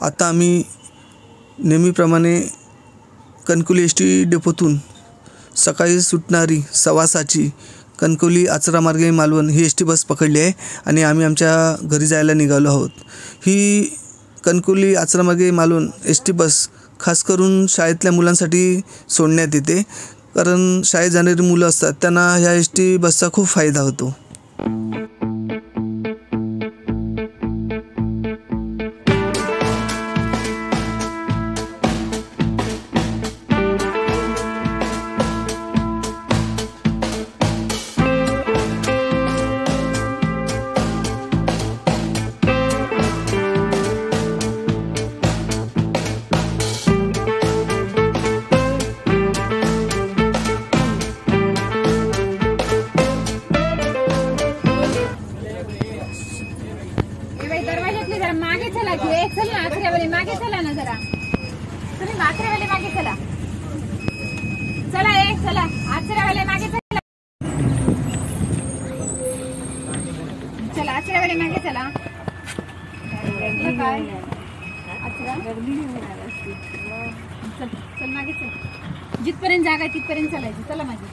आता आम्ही नेहमीप्रमाणे कणकवली एस टी डेपोतून सकाळी सुटणारी 6:15ची कणकवली आचरा मार्गे मालवण ही एस टी बस पकडली आहे आणि आम्ही आमच्या घरी जायला निघालो आहोत। ही कणकवली आचरा मार्गे मालवण एस टी बस खास करून शाळेतल्या मुलांसाठी सोडण्यात येते, कारण शाळेत जाणारी मुलं असतात त्यांना ह्या एस टी बसचा खूप फायदा होतो। मागे चला की चल ना आचऱ्यावाले मागे चला ना जरा तुम्ही आचऱ्यावाले मागे चला चला चला आचऱ्यावाले मागे चला चला आचऱ्यावाले मागे चला काय आचरा चल चल मागे चल जिथपर्यंत जागा आहे तिथपर्यंत चालायचं चला मागे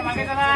मागे चला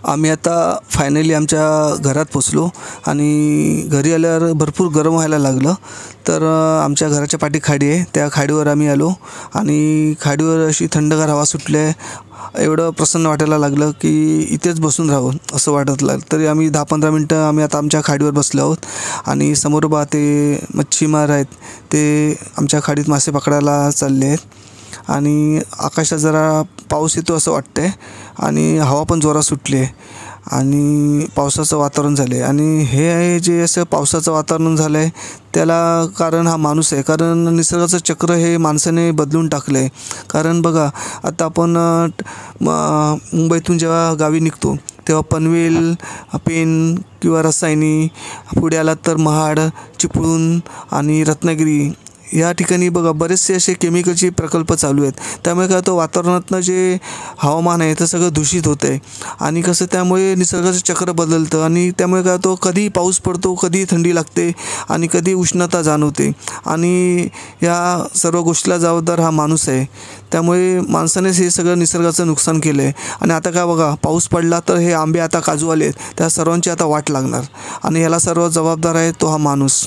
आम्ही आता फायनली आमच्या घरात पोचलो आणि घरी आल्यावर भरपूर गरम व्हायला लागलं, तर आमच्या घराच्या पाठी खाडी आहे, त्या खाडीवर आम्ही आलो आणि खाडीवर अशी थंडगार हवा सुटली आहे। एवढं प्रसन्न वाटायला लागलं की इथेच बसून राहावं असं वाटत लागलं। तरी आम्ही 10-15 मिनटं आम्ही आता आमच्या खाडीवर बसलो आहोत आणि समोर बा ते मच्छीमार आहेत, ते आमच्या खाडीत मासे पकडायला चालले आहेत आणि आकाशात जरा पाऊस येतो असं वाटतंय आणि हवा पण जोरात सुटली आहे आणि पावसाचं वातावरण झालं आहे। आणि हे जे असं पावसाचं वातावरण झालं आहे त्याला कारण हा माणूस आहे, कारण निसर्गाचं चक्र हे माणसाने बदलून टाकलं आहे। कारण बघा आता आपण मुंबईतून जेव्हा गावी निघतो तेव्हा पनवेल, पेन किंवा रसायनी, पुढे आलात तर महाड, चिपळूण आणि रत्नागिरी या ठिकाणी बघा बरेचसे असे केमिकलचे प्रकल्प चालू आहेत। त्यामुळे काय होतं वातावरणातनं जे हवामान आहे ते सगळं दूषित होतं आहे आणि कसं त्यामुळे निसर्गाचं चक्र बदलतं आणि त्यामुळे काय होतं कधी पाऊस पडतो, कधी थंडी लागते आणि कधी उष्णता जाणवते आणि या सर्व गोष्टीला जबाबदार हा माणूस आहे। त्यामुळे माणसानेच हे सगळं निसर्गाचं नुकसान केलं आहे आणि आता काय बघा पाऊस पडला तर हे आंबे आता काजू आले आहेत, त्या सर्वांची आता वाट लागणार आणि याला सर्व जबाबदार आहे तो हा माणूस।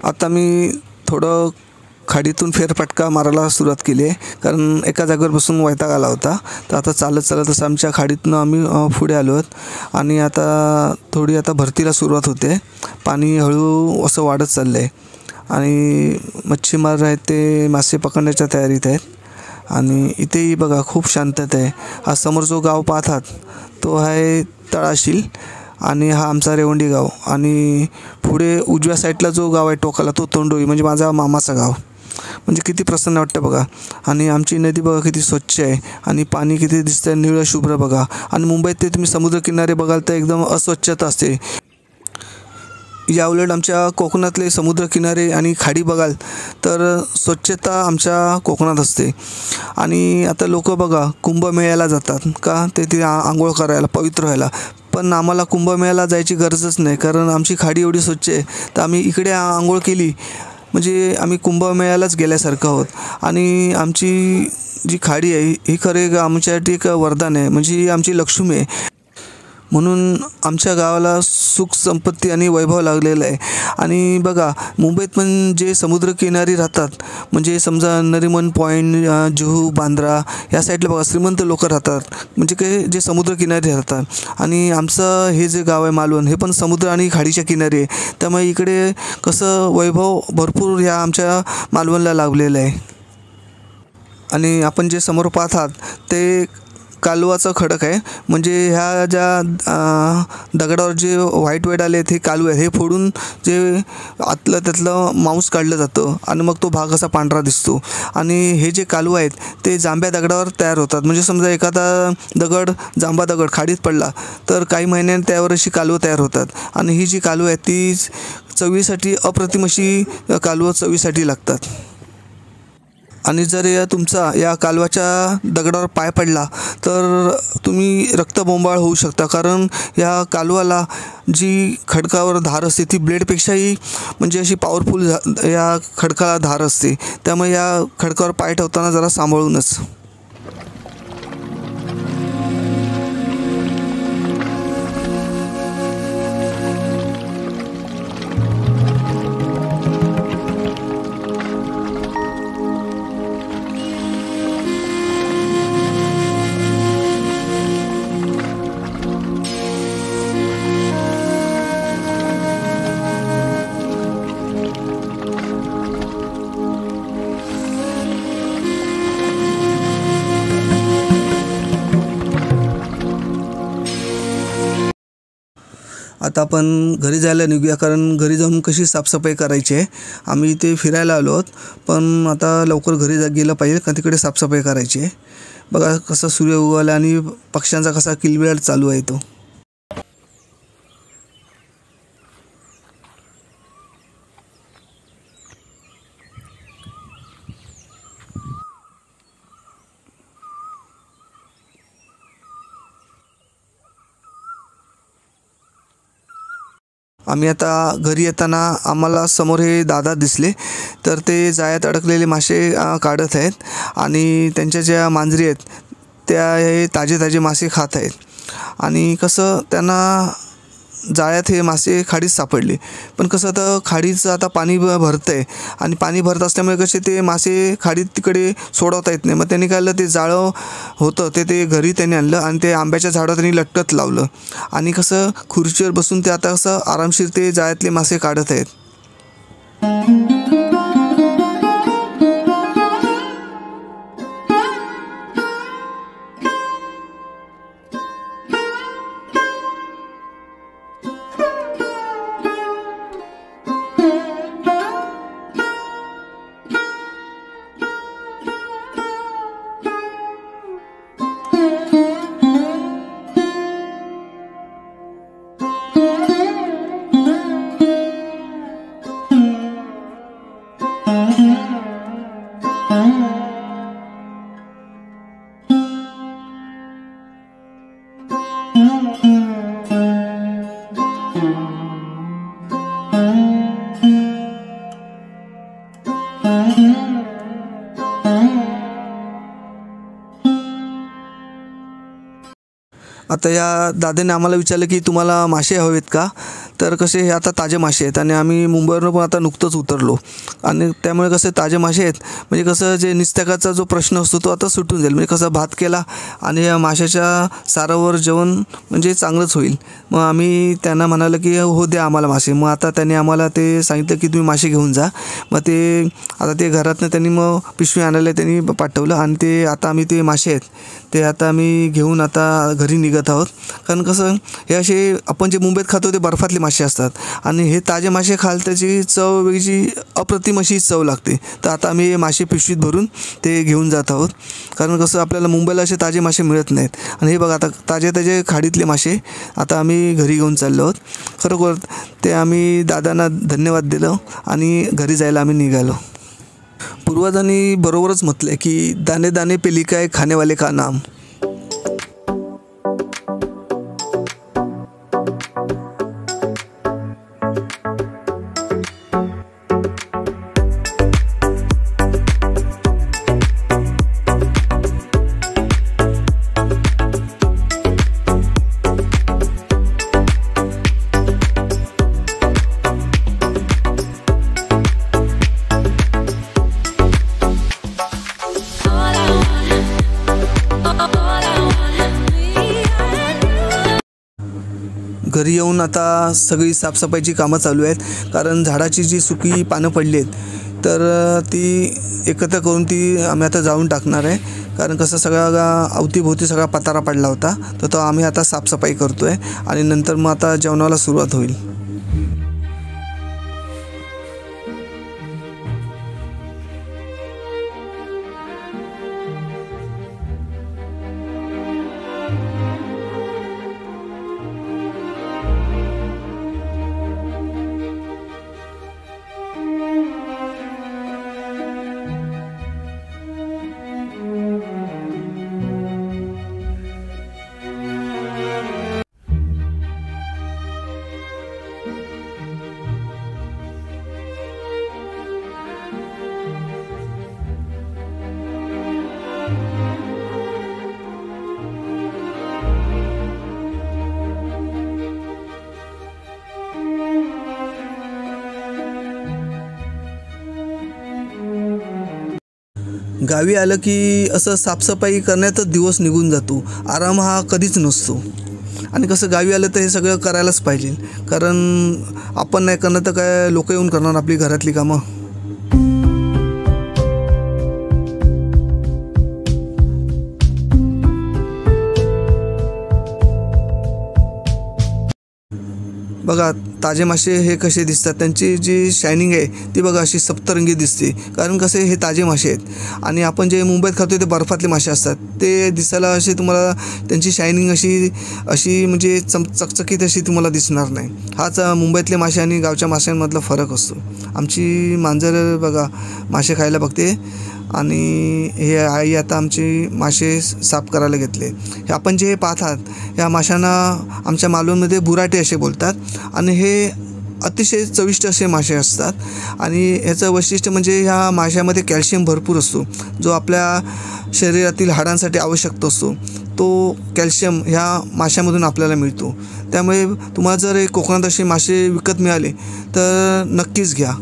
आता मी थोडं खाडीतून फेरफटका मारायला सुरुवात केली आहे, कारण एका जागेवर बसून वैताग आला होता. तर आता चालत चालत असं आमच्या खाडीतनं आम्ही पुढे आलो आहोत आणि आता थोडी आता भरतीला सुरुवात होते. पाणी हळू असं वाढत चाललं आहे आणि मच्छीमार आहेत ते मासे पकडण्याच्या तयारीत आहेत. आणि इथेही बघा खूप शांतता आहे. हा समोर जो गाव पाहतात तो आहे तळाशील आणि हा आमचा रेवंडी गाव, आणि पुढे उजव्या साईडला जो गाव आहे टोकाला तो तोंडोळी, म्हणजे माझा मामाचं गाव. म्हणजे किती प्रसन्न वाटतं बघा. आणि आमची नदी बघा किती स्वच्छ आहे आणि पाणी किती दिसतंय निळं शुभ्र बघा. आणि मुंबईत ते तुम्ही समुद्रकिनारे बघाल तर एकदम अस्वच्छता असते. याउलट आमच्या कोकणातले समुद्रकिनारे आणि खाडी बघाल तर स्वच्छता आमच्या कोकणात असते. आणि आता लोक बघा कुंभमेळ्याला जातात का, ते तिथे आंघोळ करायला, पवित्र व्हायला. पण आम्हाला कुंभमेळ्याला जायची गरजच नाही, कारण आमची खाडी एवढी स्वच्छ आहे. तर आम्ही इकडे आंघोळ केली म्हणजे आम्ही कुंभमेळ्यालाच गेल्यासारखं आहोत. आणि आमची जी खाडी आहे ही खरे आमच्यासाठी एक वरदान आहे, म्हणजे ही आमची लक्ष्मी आहे. म्हणून आमच्या गावाला सुख संपत्ती आणि वैभव लागलेलं आहे. आणि बघा मुंबईत पण जे समुद्रकिनारी राहतात, म्हणजे समजा नरिमन पॉईंट, जुहू, बांद्रा या साईडला बघा श्रीमंत लोक राहतात, म्हणजे काही जे समुद्रकिनारी राहतात. आणि आमचं हे जे गाव आहे मालवण, हे पण समुद्र आणि खाडीच्या किनारी आहे. त्यामुळे इकडे कसं वैभव भरपूर ह्या आमच्या मालवणला लाभलेलं आहे. आणि आपण जे समोर पाहतात ते कालवाचं खडक आहे, म्हणजे ह्या ज्या दगडावर जे व्हाईट आले आहेत हे कालवे आहे. हे फोडून जे आतलं त्यातलं मांस काढलं जातं आणि मग तो भाग असा पांढरा दिसतो. आणि हे जे कालवं आहेत ते जांभ्या दगडावर तयार होतात. म्हणजे समजा एखादा जांभा दगड खाडीत पडला तर काही महिन्यांनी त्यावर अशी कालवं तयार होतात. आणि ही जी कालवं आहेत ती चवीसाठी अप्रतिम अशी कालवं चवीसाठी लागतात. आणि जर तुमचा या कालवाच्या दगडावर पाय पडला तर तुम्ही रक्तबोंबाळ होऊ शकता, कारण या कालवाला जी खडकावर धार असते ती ब्लेडपेक्षाही म्हणजे अशी पॉवरफुल या खडकाला धार असते. त्यामुळे या खडकावर पाय ठेवताना जरा सांभाळूनच. आता आपण घरी जायला निघूया, कारण घरी जाऊन कशी साफसफाई करायची आहे. आम्ही इथे फिरायला आलो आहोत, पण आता लवकर घरी गेलं पाहिजे, कारण तिकडे साफसफाई करायची आहे. बघा कसं सूर्य उगवला आणि पक्ष्यांचा कसा किलबिलाट चालू आहे तो. आम्ही आता घरी येताना आम्हाला समोर हे दादा दिसले, तर ते जाळ्यात अडकलेले मासे काढत आहेत. आणि त्यांच्या ज्या मांजरी आहेत त्या हे ताजे ताजे मासे खात आहेत. आणि कसं त्यांना जाळ्यात हे मासे खाडीत सापडले, पण कसं आता खाडीचं आता पाणी भरतं आहे आणि पाणी भरत असल्यामुळे कसे ते मासे खाडीत तिकडे सोडवता येत नाही. मग त्यांनी काय केलं, ते जाळं होतं ते घरी त्यांनी आणलं आणि ते आंब्याच्या झाडावर त्यांनी लटकत लावलं. आणि कसं खुर्चीवर बसून ते आता कसं आरामशीर ते जाळ्यातले मासे काढत आहेत. आता या दादाने आम्हाला विचारलं की तुम्हाला मासे हवेत का, तर कसे हे आता ताजे मासे आहेत आणि आम्ही मुंबईवरून पण आता नुकतंच उतरलो आणि त्यामुळे कसे ताजे मासे आहेत म्हणजे कसं जे निस्त्यागाचा जो प्रश्न असतो तो आता सुटून जाईल. म्हणजे कसं भात केला आणि या माशाच्या सारावर जेवण म्हणजे चांगलंच होईल. मग आम्ही त्यांना म्हणालं की हो द्या आम्हाला मासे. मग आता त्यांनी आम्हाला ते सांगितलं की तुम्ही मासे घेऊन जा. मग ते आता ते घरातनं त्यांनी मग पिशवी आणायला त्यांनी पाठवलं आणि ते आता आम्ही ते मासे आहेत ते आता आम्ही घेऊन आता घरी निघत आहोत. कारण कसं हे असे आपण जे मुंबईत खातो ते बर्फातले मासे असतात आणि हे ताजे मासे खाल त्याची चव वेगळी अप्रतिम अशी चव लागते. तर आता आम्ही हे मासे पिशवीत भरून ते घेऊन जात आहोत. कारण कसं आपल्याला मुंबईला असे ताजे मासे मिळत नाहीत आणि हे बघा आता ताजे खाडीतले मासे आता आम्ही घरी घेऊन चाललो आहोत. खरोखर ते आम्ही दादांना धन्यवाद दिलं आणि घरी जायला आम्ही निघालो. पूर्वजांनी बरोबरच म्हटलं की दाणे दाणे पे लिखा है खाने वाले का नाम. घरी येऊन आता सगळी साफसफाईची कामं चालू आहेत. कारण झाडाची जी सुकी पानं पडली आहेत तर ती एकत्र करून ती आम्ही आता जाळून टाकणार आहे. कारण कसं सगळा अवतीभोवती सगळा पतारा पडला होता तर तो आम्ही आता साफसफाई करतो आहे आणि नंतर मग आता जेवणाला सुरुवात होईल. गावी आलं की असं साफसफाई करण्यातच दिवस निघून जातो. आराम हा कधीच नसतो आणि कसं गावी आलं तर हे सगळं करायलाच पाहिजे. कारण आपण नाही करणार तर काय लोक येऊन करणार आपली घरातली कामं. बघा ताजे मासे हे कसे दिसतात, त्यांची जी शायनिंग आहे ती बघा अशी सप्तरंगी दिसते. कारण कसे हे ताजे मासे आहेत आणि आपण जे मुंबईत खातो ते बर्फातले मासे असतात. ते दिसायला असे तुम्हाला त्यांची शायनिंग अशी म्हणजे चकचकीत अशी तुम्हाला दिसणार नाही. हाच मुंबईतले मासे आणि गावच्या माशांमधला फरक असतो. आमची मांजर बघा मासे खायला बघते आणि हे आई आता आमची मासे साफ करायला घेतले. हे आपण जे पाहत आहात ह्या माशांना आमच्या मालवणमध्ये बुराटे असे बोलतात आणि हे अतिशय चविष्ट असे मासे असतात. आणि ह्याचं वैशिष्ट्य म्हणजे ह्या माशामध्ये कॅल्शियम भरपूर असतो, जो आपल्या शरीरातील हाडांसाठी आवश्यक असतो. तो कॅल्शियम ह्या माशामधून आपल्याला मिळतो. त्यामुळे तुम्हाला जर कोकणात असे मासे विकत मिळाले तर नक्कीच घ्या.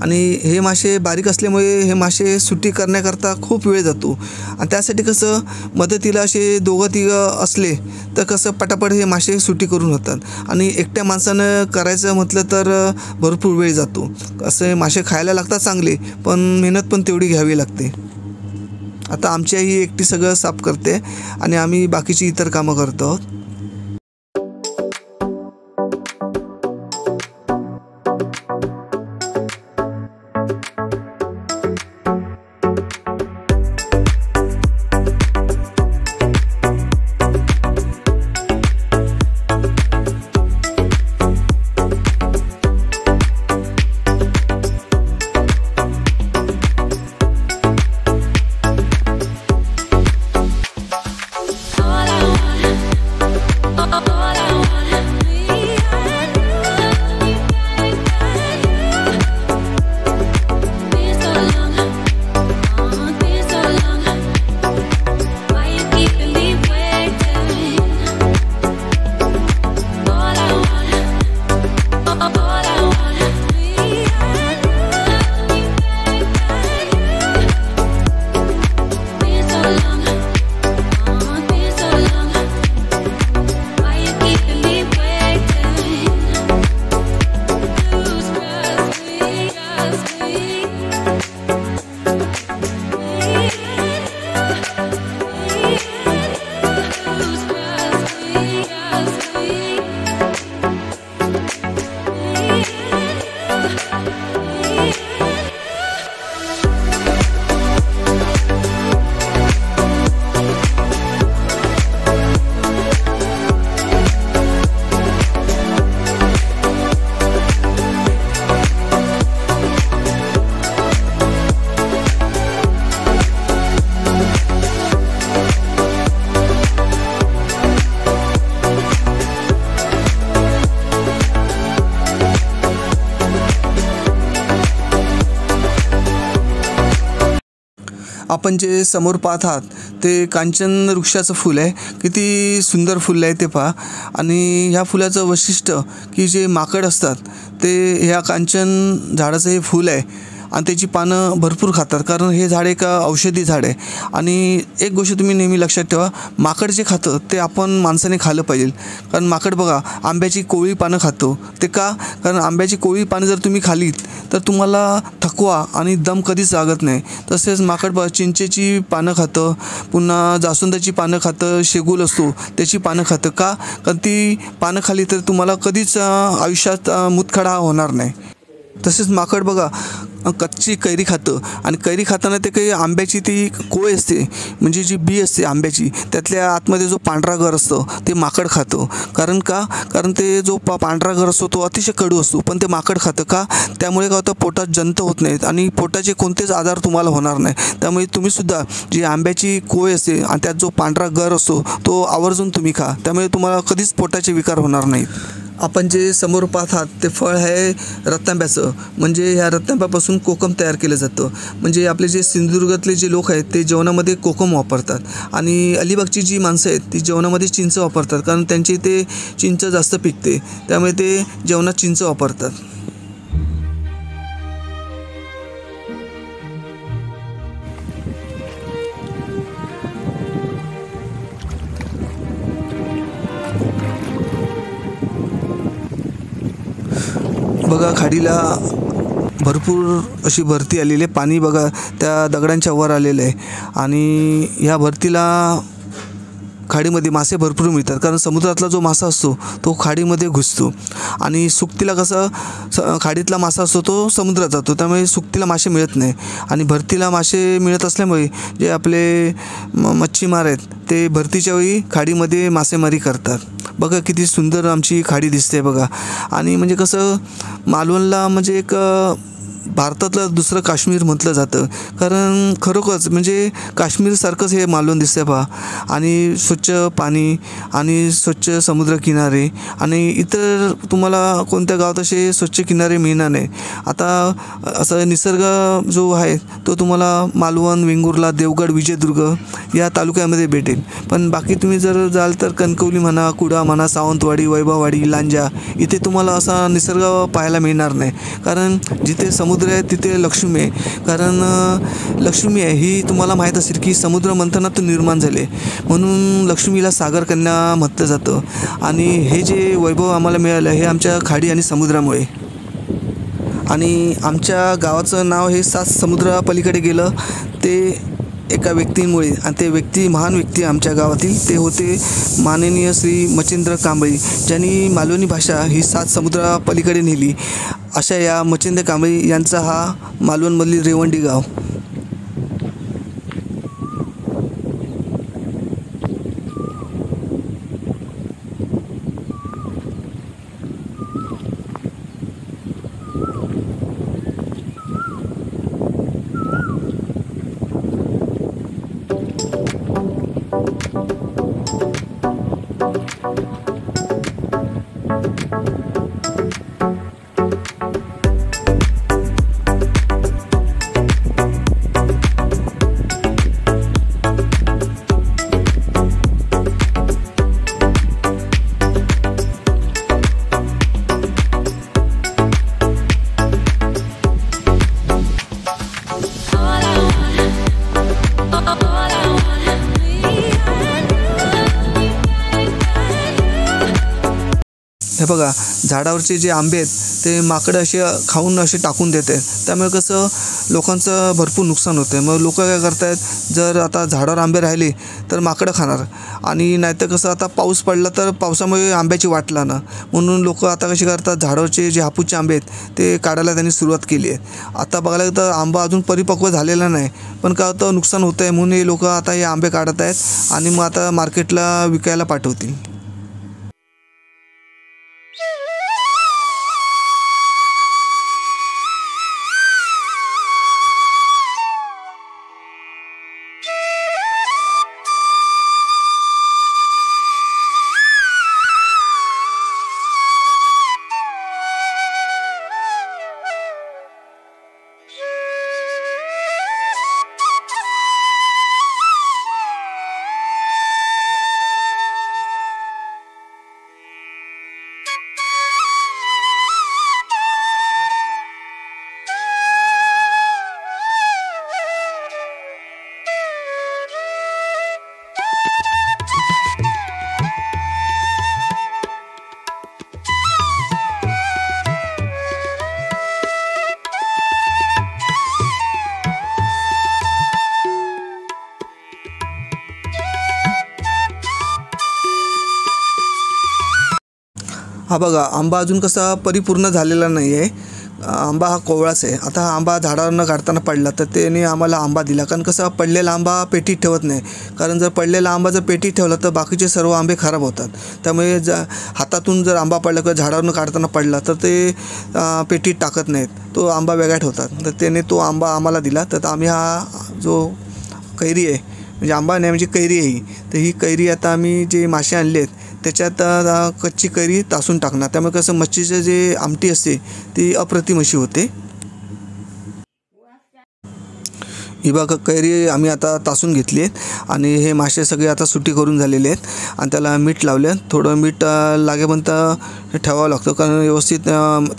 आणि हे मासे बारीक असल्यामुळे हे मासे सुट्टी करण्याकरता खूप वेळ जातो आणि त्यासाठी कसं मदतीला असे दोघं-तिघं असले तर कसं पटापट हे मासे सुट्टी करून होतात आणि एकट्या माणसानं करायचं म्हटलं तर भरपूर वेळ जातो. असे मासे खायला लागतात चांगले, पण मेहनत पण तेवढी घ्यावी लागते. आता आमची आई एकटी सगळं साफ करते आणि आम्ही बाकीची इतर कामं करतो आहोत. आपण जे समोर पाहत आहात ते कांचन वृक्षाचं फूल आहे. किती सुंदर फुल आहे ते पहा. आणि ह्या फुलाचं वैशिष्ट्य की जे माकड असतात ते ह्या कांचन झाडाचं हे फूल आहे आणि त्याची पानं भरपूर खातात, कारण हे झाड एक औषधी झाड आहे. आणि एक गोष्ट तुम्ही नेहमी लक्षात ठेवा, माकड जे खातं ते आपण माणसाने खाल्लं पाहिजे. कारण माकड बघा आंब्याची कोवळी पानं खातो. ते का? कारण आंब्याची कोवळी पानं जर तुम्ही खाल्लीत तर तुम्हाला थकवा आणि दम कधीच लागत नाही. तसेच माकड बघा चिंचेची पानं खातं, पुन्हा जास्वंदाची पानं खातं, शेगूल असतो त्याची पानं खातं. का? कारण ती पानं खाल्ली तर तुम्हाला कधीच आयुष्यात मुतखडा होणार नाही. तसेच माकड बघा कच्ची कैरी खातं आणि कैरी खाताना ते काही आंब्याची ती कोय असते, म्हणजे जी बी असते आंब्याची, त्यातल्या आतमध्ये जो पांढरा गर असतो ते माकड खातं. कारण का? कारण ते जो पांढरा गर असतो तो अतिशय कडू असतो, पण ते माकड खातं. का? त्यामुळे काय होतं, पोटात जंत होत नाहीत आणि पोटाचे कोणतेच आजार तुम्हाला होणार नाही. त्यामुळे तुम्हीसुद्धा जी आंब्याची कोय असते आणि त्यात जो पांढरा गर असतो तो आवर्जून तुम्ही खा. त्यामुळे तुम्हाला कधीच पोटाचे विकार होणार नाहीत. आपण जे समोर पाहत आहात ते फळ आहे रतांब्याचं. म्हणजे ह्या रतांब्यापासून कोकम तयार केलं जातं. म्हणजे आपले जे सिंधुदुर्गातले जे लोक आहेत ते जेवणामध्ये कोकम वापरतात आणि अलिबागची जी माणसं आहेत ती जेवणामध्ये चिंच वापरतात, कारण त्यांची ते चिंच जास्त पिकते, त्यामुळे ते जेवणात चिंच वापरतात. बघा खाडीला भरपूर अशी भरती आलेली आहे. पाणी बघा त्या दगडांच्या वर आलेलं आहे आणि ह्या भरतीला खाडीमध्ये मासे भरपूर मिळतात, कारण समुद्रातला जो मासा असतो तो खाडीमध्ये घुसतो आणि सुकतीला कसं खाडीतला मासा असतो तो समुद्रात जातो, त्यामुळे सुकतीला मासे मिळत नाही. आणि भरतीला मासे मिळत असल्यामुळे जे आपले मच्छीमार आहेत ते भरतीच्या वेळी खाडीमध्ये मासेमारी करतात. बघा किती सुंदर आमची खाडी दिसते बघा. आणि म्हणजे कसं मालवणला म्हणजे एक भारतातलं दुसरं काश्मीर म्हटलं जातं, कारण खरोखरच म्हणजे काश्मीरसारखंच हे मालवण दिसतं पहा. आणि स्वच्छ पाणी आणि स्वच्छ समुद्रकिनारे, आणि इतर तुम्हाला कोणत्या गावात असे स्वच्छ किनारे मिळणार नाही. आता असं निसर्ग जो आहे तो तुम्हाला मालवण, वेंगुर्ला, देवगड, विजयदुर्ग या तालुक्यामध्ये भेटेल. पण बाकी तुम्ही जर जाल तर कणकवली म्हणा, कुडाळ म्हणा, सावंतवाडी, वैभववाडी, लांजा इथे तुम्हाला असा निसर्ग पाहायला मिळणार नाही. कारण जिथे समुद्र आहे तिथे लक्ष्मी आहे. कारण लक्ष्मी आहे ही तुम्हाला माहीत असेल की समुद्र मंथनातून निर्माण झाले, म्हणून लक्ष्मीला सागरकन्या म्हटलं जातं. आणि हे जे वैभव आम्हाला मिळालं हे आमच्या खाडी आणि समुद्रामुळे. आणि आमच्या गावाचं नाव हे 7 समुद्रापलीकडे गेलं ते एका व्यक्तीमुळे, आणि ते व्यक्ती महान व्यक्ती आमच्या गावातील ते होते माननीय श्री मच्छिंद्र कांबळी, ज्यांनी मालवणी भाषा ही 7 समुद्रापलीकडे नेली. अशा या मच्छिंद्र कांबळी यांचा हा मालवणमधील रेवंडी गाव. हे बघा झाडावरचे जे आंबे आहेत ते माकडं असे खाऊन असे टाकून देते, त्यामुळे कसं लोकांचं भरपूर नुकसान होतं. मग लोक काय करतायत, जर आता झाडावर आंबे राहिले तर माकडं खाणार, आणि नाहीतर कसं आता पाऊस पडला तर पावसामुळे आंब्याची वाट लागणार, म्हणून लोक आता कसे करतात झाडावरचे जे हापूसचे आंबे आहेत ते काढायला त्यांनी सुरुवात केली आहे. आता बघायला तर आंबा अजून परिपक्व झालेला नाही, पण काय होतं नुकसान होतं आहे म्हणून हे लोक आता हे आंबे काढत आहेत आणि मग आता मार्केटला विकायला पाठवतील. हा बघा, आंबा अजून कसा परिपूर्ण झालेला नाही आहे. आंबा हा कोवळाच आहे. आता हा आंबा झाडावरनं काढताना पडला तर त्याने आम्हाला आंबा दिला, कारण कसं पडलेला आंबा पेटीत ठेवत नाही. कारण जर पडलेला आंबा जर पेटीत ठेवला तर बाकीचे सर्व आंबे खराब होतात. त्यामुळे हातातून जर आंबा पडला किंवा झाडावरनं काढताना पडला तर ते पेटीत टाकत नाहीत, तो आंबा वेगळा ठेवतात. तर त्याने तो आंबा आम्हाला दिला. तर आम्ही हा जो कैरी आहे, म्हणजे आंबा नाही म्हणजे कैरी आहे ही, तर ही कैरी आता आम्ही जे मासे आणले आहेत त्याच्यात कच्ची कैरी तासून टाकणार. त्यामुळे कसं मच्छीचं जे आमटी असते ती अप्रतिम अशी होते. ही बघा, कैरी आम्ही आता तासून घेतली आहेत आणि हे मासे सगळे आता सुटी करून झालेले आहेत आणि त्याला मीठ लावलं. थोडं मीठ लागेपर्यंत ठेवावं लागतं, कारण व्यवस्थित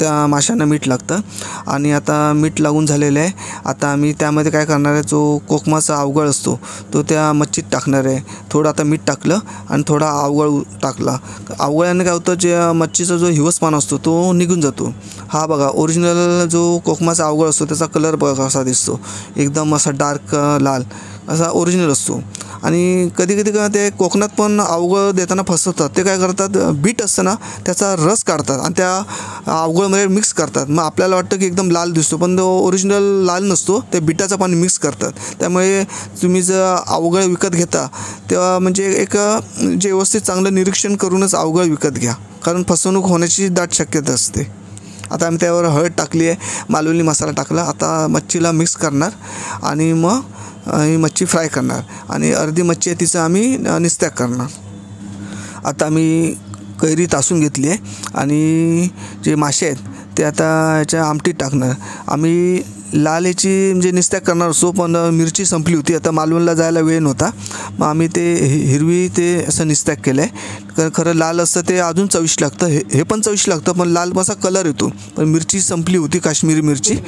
त्या माशांना मीठ लागतं. आणि आता मीठ लागून झालेलं आहे. आता आम्ही त्यामध्ये काय करणार आहे, जो कोकमाचा अवगळ असतो तो त्या मच्छीत टाकणार आहे. थोडं आता मीठ टाकलं आणि थोडा अवगळ टाकला. अवगळाने काय होतं, जे मच्छीचा जो हिवसपणा असतो तो निघून जातो. हा बघा, ओरिजिनल जो कोकमाचा अवगळ असतो त्याचा कलर बघा कसा दिसतो, एकदम असा डार्क लाल असा ओरिजिनल असतो. आणि कधी कधी का ते कोकणात पण अवगळ देताना फसवतात. ते काय करतात, बीट असतं ना त्याचा रस काढतात आणि त्या अवगळमध्ये मिक्स करतात. मग आपल्याला वाटतं की एकदम लाल दिसतो, पण तो ओरिजिनल लाल नसतो, ते बिटाचं पाणी मिक्स करतात. त्यामुळे तुम्ही जर अवगळ विकत घेता तेव्हा म्हणजे एक जे व्यवस्थित चांगलं निरीक्षण करूनच अवगळ विकत घ्या, कारण फसवणूक होण्याची दाट शक्यता असते. आता आम्ही त्यावर हळद टाकली आहे, मालवणी मसाला टाकला. आता मच्छीला मिक्स करणार आणि मग ही मच्छी फ्राय करणार आणि अर्धी मच्छी आहे तिचं आम्ही निस्त्याग करणार. आता आम्ही कैरी तासून घेतली आहे आणि जे मासे आहेत ते आता याच्या आमटीत टाकणार. आम्ही लाल याची म्हणजे निस्त्याग करणार असो, पण मिरची संपली होती. आता मालवणला जायला वेळ नव्हता, मग आम्ही ते हिरवी ते असं निस्त्याग केलं आहे. खरं लाल असतं ते अजून चविष्ट लागतं, हे पण चविष्ट लागतं, पण लाल असा कलर येतो. पण मिरची संपली होती, काश्मीरी मिरची,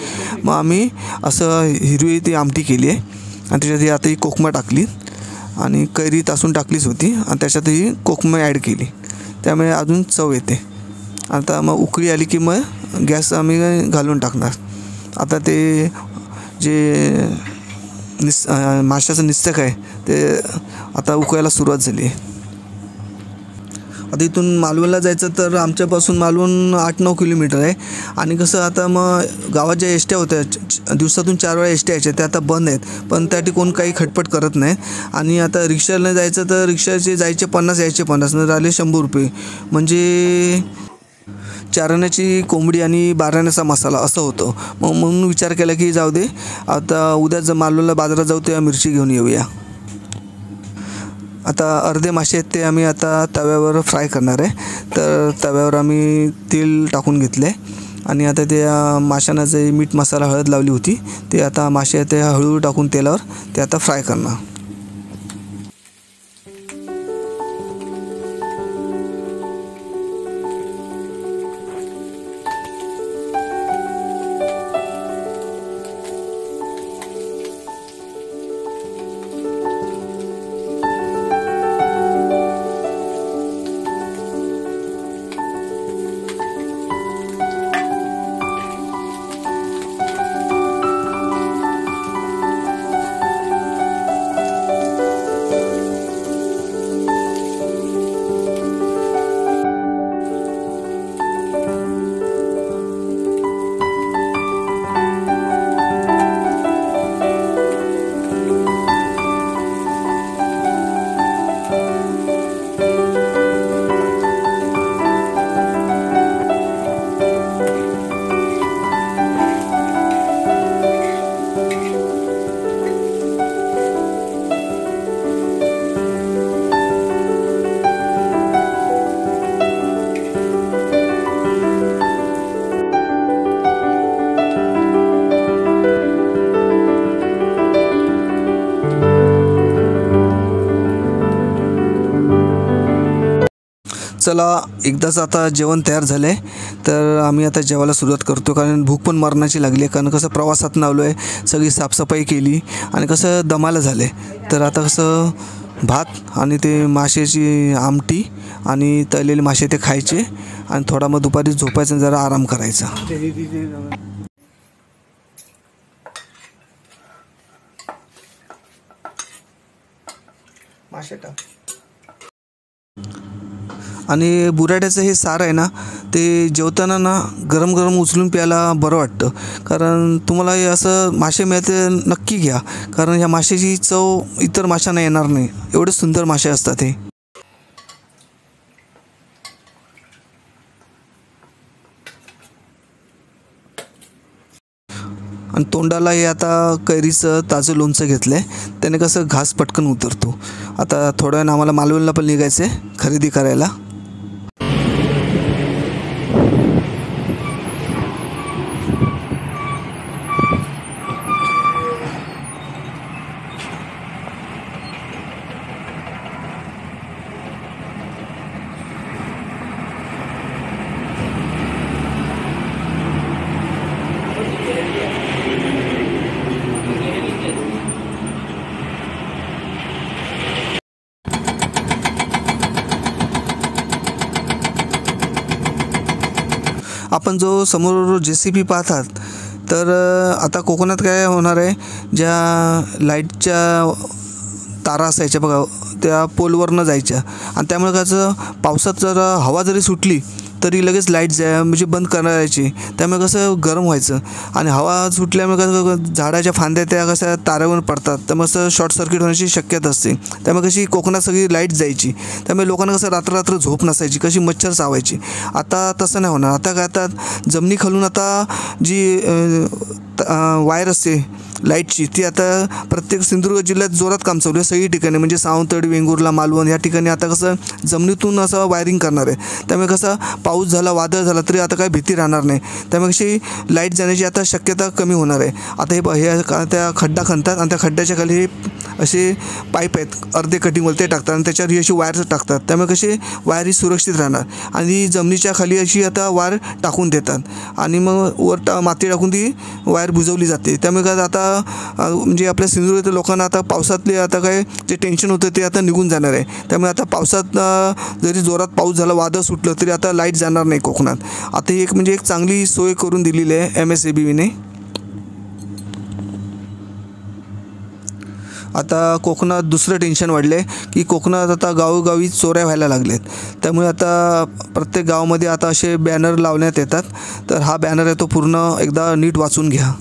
मग आम्ही असं हिरवी ती आमटी केली आहे. आणि त्याच्यात आता ही कोकमा टाकली आणि कैरी तासून टाकलीच होती आणि त्याच्यात ही कोकमा ॲड केली, त्यामुळे अजून चव येते. आता मग उकळी आली की मग गॅस आम्ही घालून टाकणार. आता ते जे माशाचं निस्त्याग आहे ते आता उकळायला सुरुवात झाली आहे. आता इथून मालवणला जायचं तर आमच्यापासून मालवण 8-9 किलोमीटर आहे. आणि कसं आता मग गावात ज्या एसट्या होत्या दिवसातून 4 वेळा एसट्या यायच्या त्या आता बंद आहेत, पण त्या कोण काही खटपट करत नाहीत. आणि आता रिक्षाने जायचं तर रिक्षाचे जायचे 50 यायचे 50 न झाले 100 रुपये, म्हणजे 4 आण्याची कोंबडी आणि 12 आण्याचा मसाला असं होतं. मग म्हणून विचार केला की जाऊ दे, आता उद्या जर मालवणला बाजारात जाऊ तेव्हा मिरची घेऊन येऊया. आता अर्धे मासे आहेत ते आम्ही आता तव्यावर फ्राय करणार आहे. तर तव्यावर आम्ही तेल टाकून घेतले आणि आता त्या माशांना जे मीठ मसाला हळद लावली होती ते आता मासे ते हळूहळू टाकून तेलावर ते आता फ्राय करणार. चला, एकदाच आता जेवण तयार झालं आहे तर आम्ही आता जेवायला सुरुवात करतो, कारण भूक पण मरणाची लागली आहे. कारण कसं प्रवासातून आलो आहे, सगळी साफसफाई केली आणि कसं दमाला झालं आहे. तर आता कसं भात आणि ते माशाची आमटी आणि तळलेले मासे ते खायचे आणि थोडा मग दुपारी झोपायचं आणि जरा आराम करायचा. आणि बुराट्याचं हे सार आहे ना, ते जेवताना ना गरम गरम उचलून प्यायला बरं वाटतं. कारण तुम्हाला हे असं मासे मिळते नक्की घ्या, कारण ह्या माशाची चव इतर माशांना येणार नाही, एवढे सुंदर मासे असतात हे. आणि तोंडाला हे आता कैरीचं ताजं लोणचं घेतलं आहे, त्याने कसं घास पटकन उतरतो. आता थोड्या वेळानं आम्हाला मालवणला पण निघायचं आहे खरेदी करायला. आपण जो समोर JCB पाहतात, तर आता कोकणात काय होणार आहे, ज्या लाईटच्या तारा असायच्या बघा, त्या पोलवरनं जायच्या, आणि त्यामुळे कसं पावसात जर हवा जरी सुटली तरी लगेच लाईट म्हणजे बंद करायची. त्यामुळे कसं गरम व्हायचं, आणि हवा सुटल्यामुळे कसं झाडाच्या फांद्या त्या कशा ताऱ्यावर पडतात, त्यामुळे असं शॉर्ट सर्किट होण्याची शक्यता असते. त्यामुळे कशी कोकणात सगळी लाईट जायची, त्यामुळे लोकांना कसं रात्र झोप नसायची, कशी मच्छर चावायची. आता तसं नाही होणार. आता काय, आता जमिनी खालून आता जी वायर असते लाईटची, ती आता प्रत्येक सिंधुदुर्ग जिल्ह्यात जोरात काम चालू आहे. सगळी ठिकाणी म्हणजे सावंतवाडी, वेंगुर्ला, मालवण या ठिकाणी आता कसं जमिनीतून असं वायरिंग करणार आहे. त्यामुळे कसं पाऊस झाला, वादळ झाला तरी आता काही भीती राहणार नाही. त्यामुळे कशी लाईट जाण्याची आता शक्यता कमी होणार आहे. आता हे त्या खड्डा खणतात, आणि त्या खड्ड्याच्या खाली हे असे पाईप आहेत अर्धे कटिंगवाले, ते टाकतात, आणि त्याच्यावर ही अशी वायर टाकतात. त्यामुळे कशी वायर ही सुरक्षित राहणार, आणि जमिनीच्या खाली अशी आता वायर टाकून देतात, आणि मग वर माती टाकून ती वायर बुजवली जाते. त्यामुळे काय आता म्हणजे आपल्या सिंधुदुर्गातील लोकांना आता पावसातले आता काय जे टेन्शन होतं ते आता निघून जाणार आहे. त्यामुळे आता पावसात जरी जोरात पाऊस झाला, वादळ सुटलं तरी आता लाईट जाणार नाही कोकणात. आता ही म्हणजे एक चांगली सोय करून दिलेली आहे MSABने. आता कोकणात दुसरं टेन्शन वाढले की कोकणात आता गावोगावी चोऱ्या व्हायला लागलेत. त्यामुळे आता प्रत्येक गावामध्ये आता असे बॅनर लावण्यात येतात. तर हा बॅनर आहे तो पूर्ण एकदा नीट वाचून घ्या.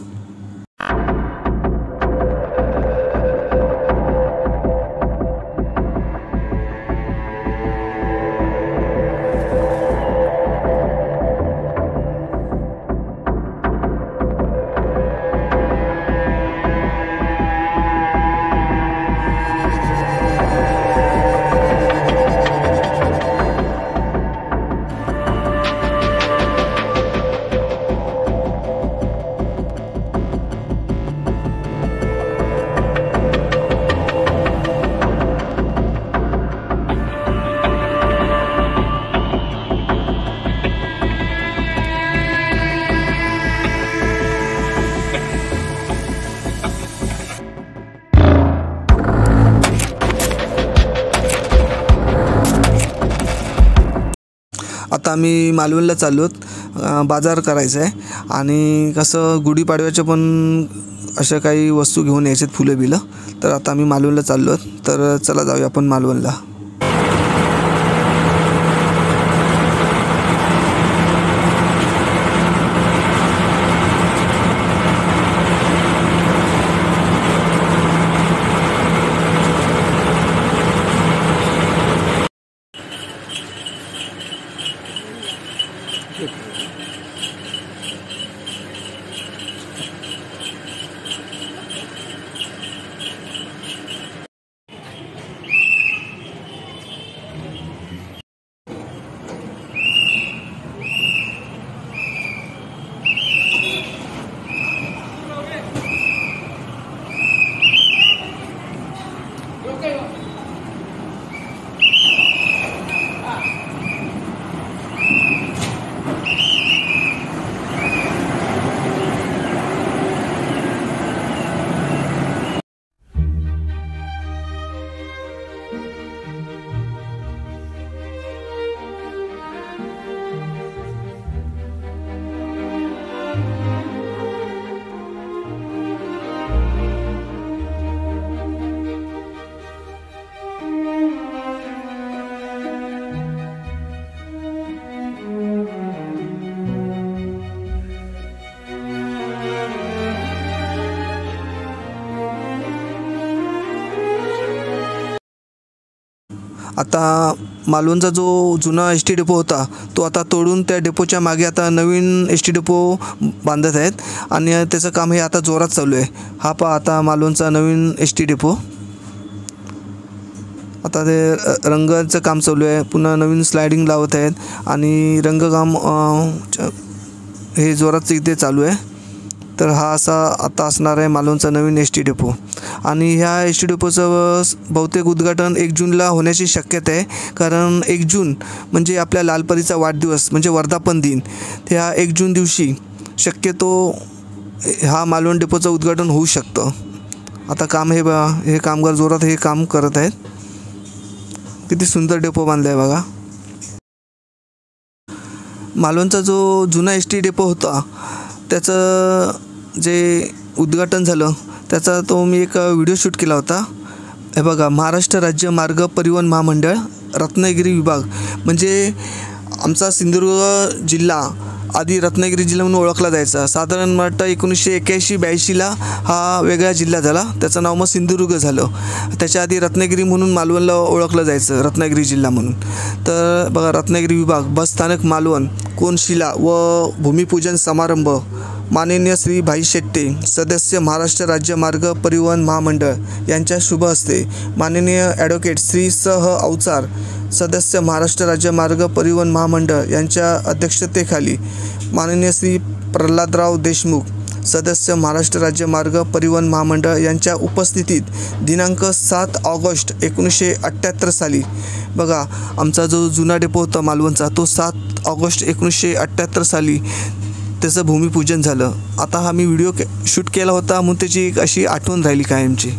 आता आम्ही मालवणला चाललो आहोत, बाजार करायचा आहे, आणि कसं गुढीपाडव्याच्या पण अशा काही वस्तू घेऊन यायच्यात, फुलं बिलं. तर आता आम्ही मालवणला चाललो आहोत, तर चला जाऊया आपण मालवणला. आता मालवणचा जो जुना एस टी डेपो होता तो आता तोडून त्या डेपोच्या मागे आता नवीन एस टी डेपो बांधत आहेत आणि त्याचं काम हे आता जोरात चालू आहे. हा पहा आता मालवणचा नवीन एस टी डेपो. आता ते रंगाचं काम चालू आहे, पुन्हा नवीन स्लायडिंग लावत आहेत आणि रंगकाम हे जोरात इथे चालू आहे. तर हा असा आता असणार आहे मालवणचा नवीन एस टी डेपो. आणि ह्या एस टी डेपोचं बहुतेक उद्घाटन 1 जूनला होण्याची शक्यता आहे, कारण 1 जून म्हणजे आपल्या लालपरीचा वाढदिवस म्हणजे वर्धापन दिन. ह्या 1 जून दिवशी शक्यतो हा मालवण डेपोचं उद्घाटन होऊ शकतं. आता काम हे कामगार जोरात हे काम करत आहेत. किती सुंदर डेपो बांधला आहे बघा. मालवणचा जो जुना एस टी डेपो होता त्याचं जे उद्घाटन झालं त्याचा तो मी एक व्हिडिओ शूट केला होता. हे बघा, महाराष्ट्र राज्य मार्ग परिवहन महामंडळ रत्नागिरी विभाग म्हणजे आमचा सिंधुदुर्ग जिल्हा आधी रत्नागिरी जिल्हा म्हणून ओळखला जायचा. साधारण वाटतं 1981-82ला हा वेगळा जिल्हा झाला, त्याचं नाव मग सिंधुदुर्ग झालं. त्याच्या आधी रत्नागिरी म्हणून मालवणला ओळखलं जायचं, रत्नागिरी जिल्हा म्हणून. तर बघा, रत्नागिरी विभाग बसस्थानक मालवण कोनशिला व भूमिपूजन समारंभ माननीय श्री भाई शेट्टे सदस्य महाराष्ट्र राज्य मार्ग परिवहन महामंडळ यांच्या शुभ हस्ते, माननीय ॲडव्होकेट श्री अवचार सदस्य महाराष्ट्र राज्य मार्ग परिवहन महामंडळ यांच्या अध्यक्षतेखाली, माननीय श्री प्रल्हादराव देशमुख सदस्य महाराष्ट्र राज्य मार्ग परिवहन महामंडळ यांच्या उपस्थितीत दिनांक 7 ऑगस्ट 1978 साली बघा, आमचा जो जुना डेपो होता मालवणचा तो 7 ऑगस्ट 1978 साली त्याचं भूमिपूजन झालं. आता हा मी व्हिडिओ शूट केला होता म्हणून त्याची एक अशी आठवण राहिली कायमची.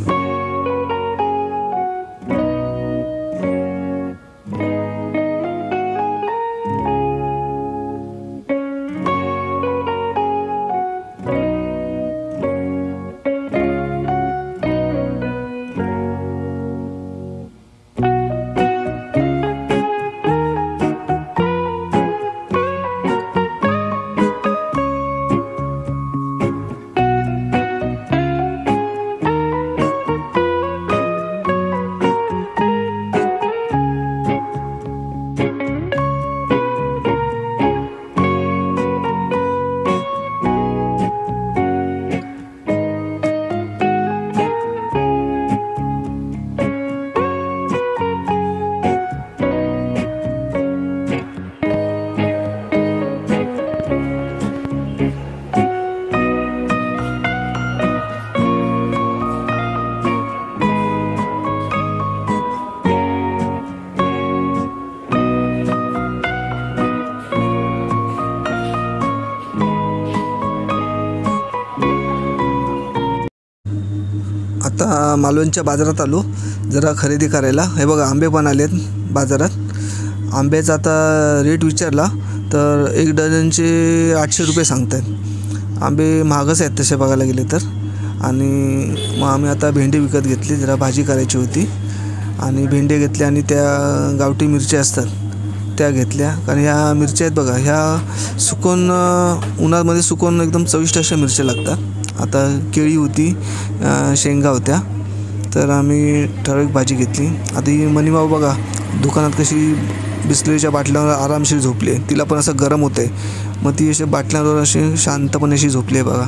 आता मालवणच्या बाजारात आलो जरा खरेदी करायला. हे बघा, आंबे पण आलेत बाजारात. आंब्याचा आता रेट विचारला तर 1 डझनचे 800 रुपये सांगत आहेत. आंबे महागच आहेत तसे बघायला गेले तर. आणि मग आम्ही आता भेंडी विकत घेतली, जरा भाजी करायची होती आणि भेंडे घेतले आणि त्या गावठी मिरच्या असतात त्या घेतल्या. कारण ह्या मिरच्या आहेत बघा, ह्या सुकून उन्हामध्ये सुकून एकदम चविष्ट अशा मिरच्या लागतात. आता केळी होती, शेंगा होत्या, तर आम्ही ठराविक भाजी घेतली. आता ही मनीमाऊ बघा दुकानात कशी बिस्लरीच्या बाटल्यावर आरामशीर झोपली आहे. तिला पण असं गरम होतं आहे, मग ती अशी बाटल्यावर अशी शांतपणे अशी झोपली आहे बघा.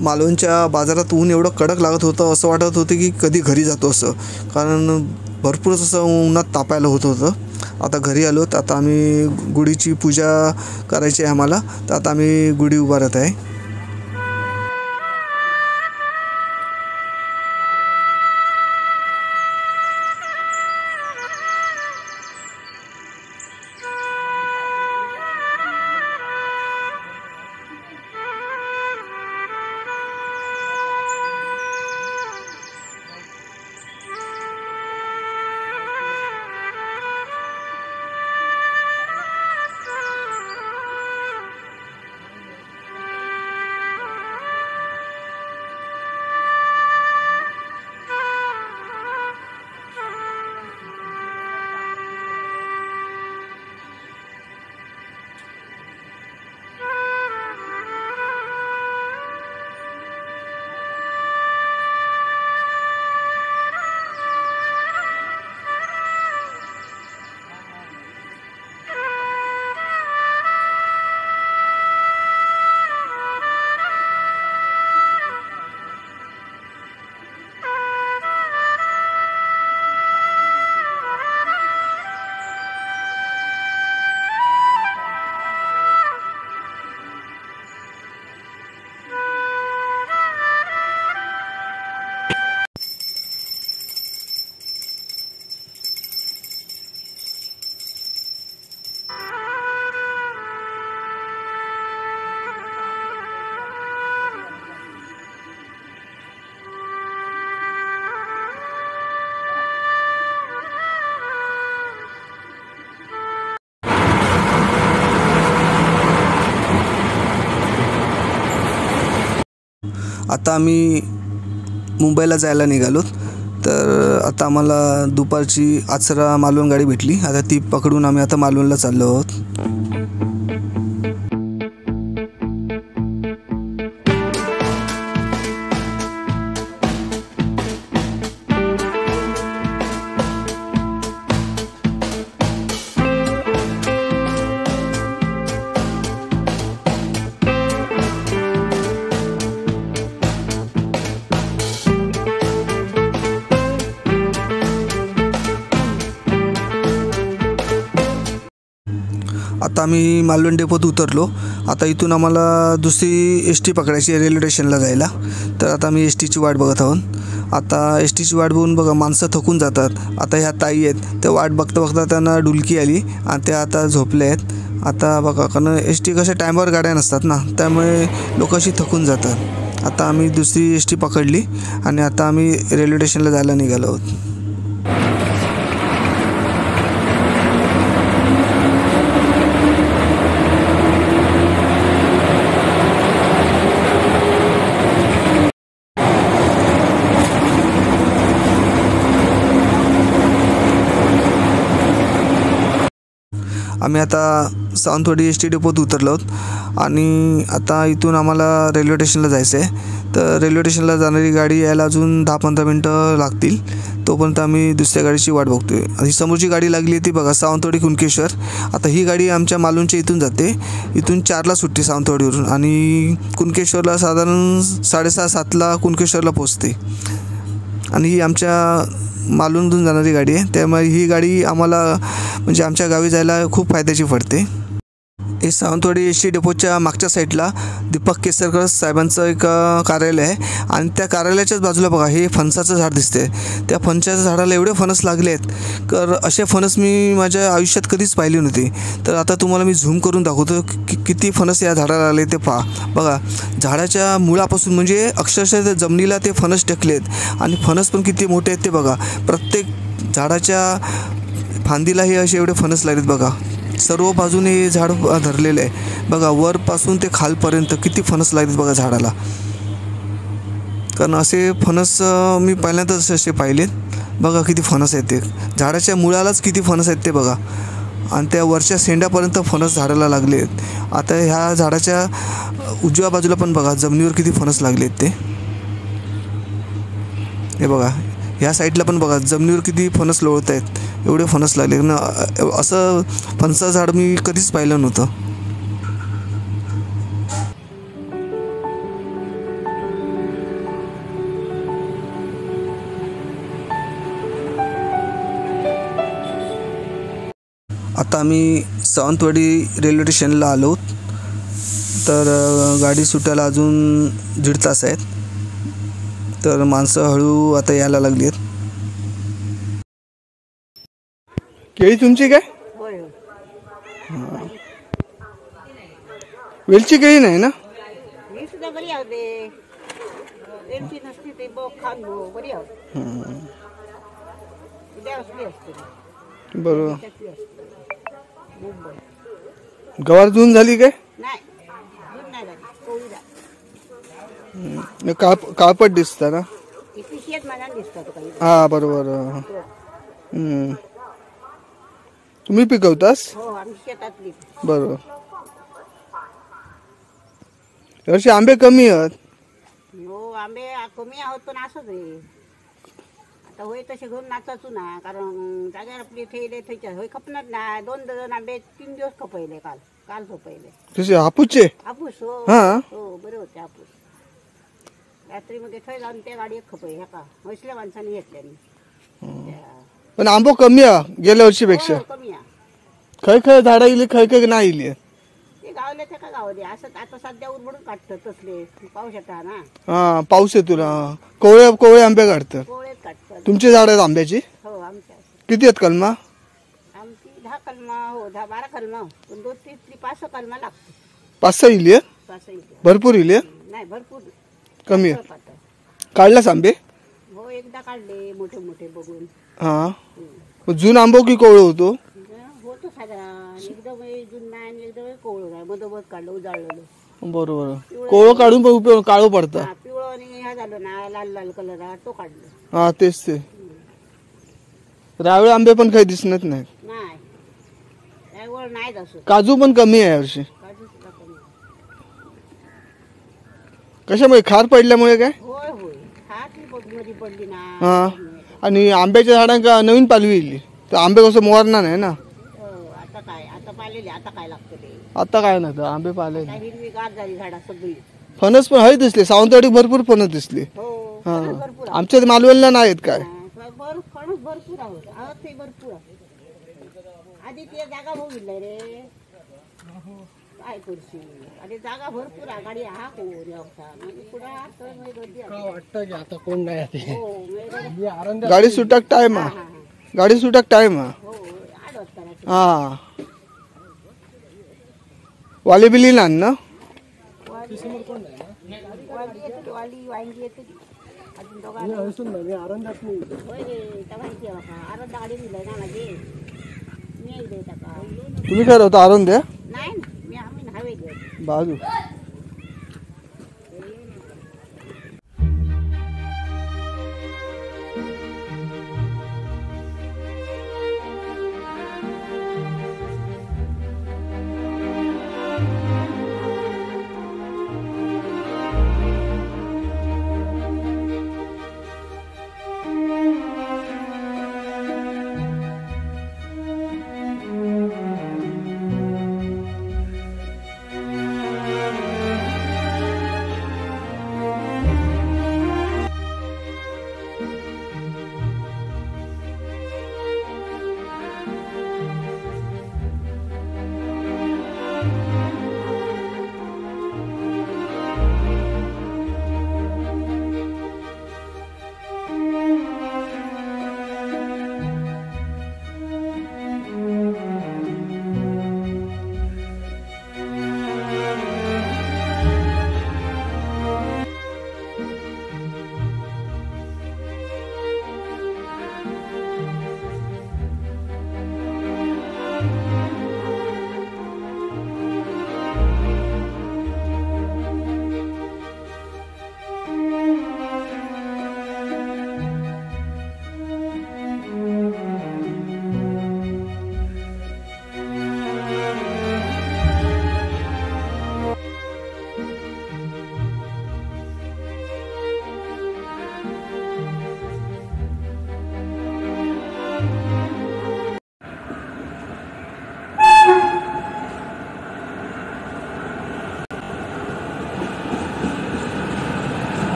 मालवणच्या बाजारात ऊन एवढं कडक लागत होतं, असं वाटत होतं की कधी घरी जातो असं, कारण भरपूरच असं उन्हात तापायला होत होतं. आता घरी आलो तर आता आम्ही गुढीची पूजा करायची आहे आम्हाला, तर आता आम्ही गुढी उभारत आहे. आता आम्ही मुंबईला जायला निघालो. तर आता आम्हाला दुपारची आचरा मालवण गाडी भेटली. आता ती पकडून आम्ही आता मालवणला चाललो आहोत. आता आम्ही मालवण डेपोत उतरलो. आता इथून आम्हाला दुसरी एस टी पकडायची आहे रेल्वे स्टेशनला जायला. तर आता आम्ही एस टीची वाट बघत आहोत. आता एस टीची वाट बघून बघा माणसं थकून जातात. आता ह्या ताई आहेत त्या वाट बघता बघता त्यांना डुलकी आली आणि त्या आता झोपल्या आहेत. आता बघा कारण एस टी कशा टायमावर गाड्या नसतात ना, त्यामुळे लोक अशी थकून जातात. आता आम्ही दुसरी एस टी पकडली आणि आता आम्ही रेल्वे स्टेशनला जायला निघालो आहोत. आम्ही आता सावंतवाडी एस टी डेपोत उतरलो आहोत आणि आता इथून आम्हाला रेल्वे स्टेशनला जायचं आहे. तर रेल्वे स्टेशनला जाणारी गाडी यायला अजून 10-15 मिनटं लागतील. तोपर्यंत आम्ही दुसऱ्या गाडीची वाट बघतोय. ही समोरची गाडी लागली आहे ती बघा सावंतवाडी कुणकेश्वर. आता ही गाडी आमच्या मालवणच्या इथून जाते. इथून 4ला सुटते सावंतवाडीवरून आणि कुणकेश्वरला साधारण 6:30-7ला कुणकेश्वरला पोचते. आणि ही आमच्या मालवणमधून जाणारी गाडी आहे. त्यामुळे ही गाडी आम्हाला म्हणजे आमच्या गावी जायला खूप फायद्याची पडते. हे सावंतवाडी एस टी डेपोच्या मागच्या साईडला दीपक केसरकर साहेबांचं एक कार्यालय आहे आणि त्या कार्यालयाच्याच बाजूला बघा हे फणसाचं झाड दिसते. त्या फणसाच्या झाडाला एवढे फणस लागले आहेत तर असे फणस मी माझ्या आयुष्यात कधीच पाहिले नव्हते. तर आता तुम्हाला मी झूम करून दाखवतो किती फणस या झाडाला आले ते पहा. बघा झाडाच्या मुळापासून म्हणजे अक्षरशः जमिनीला ते फणस टेकलेत आणि फणस पण किती मोठे आहेत ते बघा. प्रत्येक झाडाच्या फांदीला हे असे एवढे फणस लागलेत बघा. सर्व बाजूने हे झाड धरलेलं आहे बघा. वरपासून ते खालपर्यंत किती फणस लागतात बघा झाडाला. कारण असे फणस मी पहिल्यांदाच असे पाहिलेत. बघा किती फणस आहेत ते झाडाच्या मुळालाच किती फणस आहेत ते बघा. आणि त्या वरच्या शेंड्यापर्यंत फणस झाडाला लागले आहेत. आता ह्या झाडाच्या उजव्या बाजूला पण बघा जमिनीवर किती फणस लागले आहेत ते हे बघा. ह्या साईडला पण बघा जमिनीवर किती फणस लोळत आहेत. एवढे फणस लागले ना. असं फणसाचं झाड मी कधीच पाहिलं नव्हतं. आता आम्ही सावंतवाडी रेल्वे स्टेशनला आलो. तर गाडी सुटायला अजून 1.5 तास आहेत. तर माणसं हळू आता यायला लागली आहेत. केळी तुमची काय? वेलची केळी नाही ना? ही सुद्धा बरी आहे. वेलची नसती ते बघ खान बरी आहे. उद्या असली असते बरोबर. गवार जून झाली काय? नाही दूध नाही झाली कोळीला काळपट दिसता ना. इथे शेत माझ्या दिसतात काही. हा बरोबर. तुम्ही पिकवतास? हो आम्ही शेतातली. बरोबर. यावर्षी आंबे कमी आहेत. हो आंबे कमी आहोत पण असंच आहे. आता होय तसे घेऊन नाचाचू ना कारण जाग्यावर आपली थैले थैच्या होय खपणार नाही. 2 डझन आंबे 3 दिवस खपवले. काल खपवले. तसे हापूसचे? हापूस हो हा हो बरे होते हापूस. रात्री मध्ये थै लावून त्या गाडी खपय ह्या का म्हसल्या माणसाने घेतल्याने. पण आंबो कमी आहे गेल्या वर्षीपेक्षा. हो, कमी आहे. खय खय झाडा इली खय खय नाही इली. ते गावले ते का गावले असं आता सध्या उरबडून काढतात तसले पाऊस येता ना. हा पाऊस येतो ना. कोवळे आंबे काढतात. कोवळेच काढतात. तुमची झाड आहेत आंब्याची? हो आमच्या किती आहेत कलमा? आमची 10 कलमा हो 10-12 कलमा पण 2-3-5 कलमा लागते. 5-6 इली आहेत? 5 इली भरपूर इली आहेत? नाही भरपूर कमी आहे. पातळ. काढलास आंबे? हो एकदा काढले मोठे मोठे बघून. हा जून आंबो की कोवळं होतो? होतो साधारण एकदम जून नाही आणि एकदम कोवळं नाही मधोमध काढलं उजाळलेलं. बरोबर. कोवळं काढून पण उपयोग काळं पडतं. पिवळं आणि ह्या झालो ना लाल लाल कलर तो काढलो. हा तेच ते रावळे आंबे पण काही दिसत नाहीत. नाही त्यावर नाही असं. काजू पण कमी आहे यावर्षी. काजू सुद्धा कमी. कशामुळे खार पडल्यामुळे काय? होय होय हात मध्ये पडली ना. हा आणि आंब्याच्या झाडांका नवीन पालवी येईल तर आंबे कसं मोरणार नाही ना. आता काय आता पाहिलेले आता काय लागतं ते. आता काय नाही आंबे पाहिले. आता हिरवी गार झाली झाडा सगळी. फणस पण हळद दिसले. सावंतवाडीत भरपूर फणस दिसले. हो हा भरपूर आमच्या मालवणला नाहीत काय. फणस भरपूर आहोत आहोत ते भरपूर आधी ते जागा बघितलंय रे काय करशी. आधी जागा भरपूर आहे गाडी हा कोण पुढे गर्दी वाटतं की आता कोण नाही आहे ते. हो गाडी सुटाक टाइम हा. गाडी सुटाक टाइम हा. हो 8 वाजता हा वाली बिली ना ना वाली वांगी येते अजून दोघांना होय रे त्या माहिती आहे का आरंद गाडी दिलंय ना माझी मी येईल का. तुम्ही काय होता आरून द्या नाही ना मी आम्ही हवे घेऊ बाजू.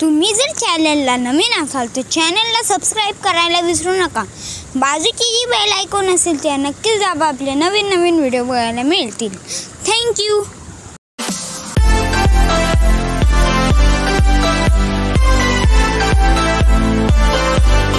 तुम्ही जर चॅनलला नवीन असाल तर चॅनलला सबस्क्राईब करायला विसरू नका. बाजूची जी बेल आयकॉन असेल त्या नक्कीच दाबा. आपले नवीन नवीन व्हिडिओ बघायला मिळतील. थँक्यू.